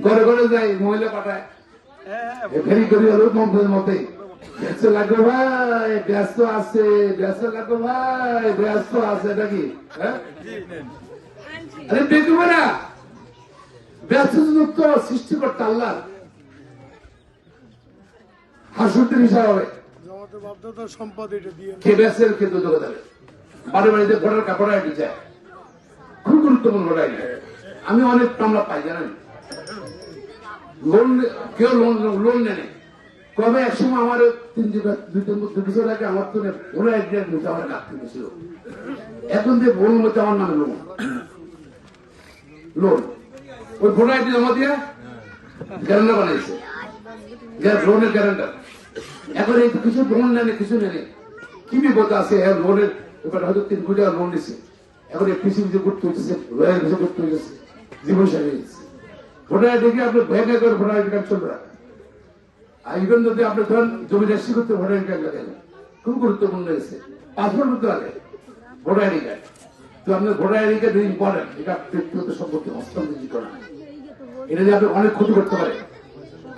ঘরে ঘরে যাই মহিলা পাঠায় ফেরি করি হলো মন্ত্রের মতে ব্যস্ত লাগবে ভাই ব্যস্ত আছে ব্যস্ত লাগবে ভাই ব্যস্ত আছে এটা কি আরে দেখবে না ব্যস্ত যুক্ত সৃষ্টিকর্তা আল্লাহ হাসুদ্দিন হিসাবে সম্পদ এটা দিয়ে কে ব্যস্তের ক্ষেত্রে যোগ দেবে বাড়ি বাড়িতে ভোটার কাপড় আইডি চায় খুব গুরুত্বপূর্ণ ভোটার আইডি আমি অনেক মামলা পাই জানেন লোন কেউ লোন নেয় কবে একসময় আমার 2 বছর আগে আমার তো ভোটার আইডি আমার কাটতে গেছিল এখন যে ভোল মধ্যে আমার নামে লোন ওই ভোটার আইডি জমা দিয়ে গ্যারান্টার বানাইছে লোনের গ্যারান্টার এখন এই কিছু লোন নেই কিছু নেই কি বিপদ আছে লোনের এবার হয়তো 3 কোটি টাকা লোন নিচ্ছে এখন এই পৃথিবীতে করতে হচ্ছে রয়ের কিছু করতে হচ্ছে জীবন সাথে ভোটার আইডি আপনি ভেঙে করে ভোটার আইডি কার্ড চলবে না ইভেন যদি আপনি ধরেন জমি রেজিস্ট্রি করতে ভোটার আইডি কার্ড লাগেন খুব গুরুত্বপূর্ণ হয়েছে পাসপোর্ট করতে লাগে ভোটার আইডি কার্ড তো আপনার ভোটার আইডি কার্ড ইম্পর্টেন্ট এটা ব্যক্তিগত সম্পত্তি হস্তান্তর করা এটা যে আপনি অনেক ক্ষতি করতে পারে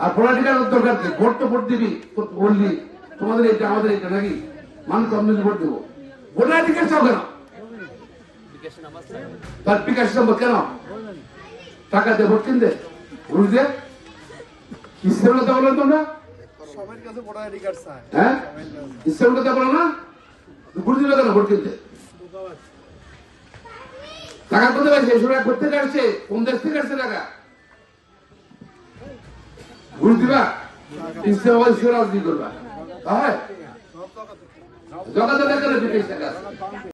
আর ভোটার আইডি কার্ড দরকার কি ভোট তো ভোট দিবি বললি তোমাদের এটা আমাদের এটা নাকি মানুষ কমিউনিটি ভোট দেবো ভোটার আইডি কার্ড চাও কেন তার বিকাশ নম্বর কেন টাকা দিয়ে ভোট কিনতে ঘুষ দিয়ে ইসলাম কথা বলেন তোমরা সবার কাছে ভোটার আইডি কার্ড চায় হ্যাঁ ইসলাম কথা বলো না ঘুষ দিল কেন ভোট কিনতে টাকা কোথায় পাইছে এসব করতে আসছে কোন দেশ থেকে আসছে টাকা ঘুষ দিবা ইসলাম রাজনীতি করবা তাহলে জগতে দেখা বিকাশ টাকা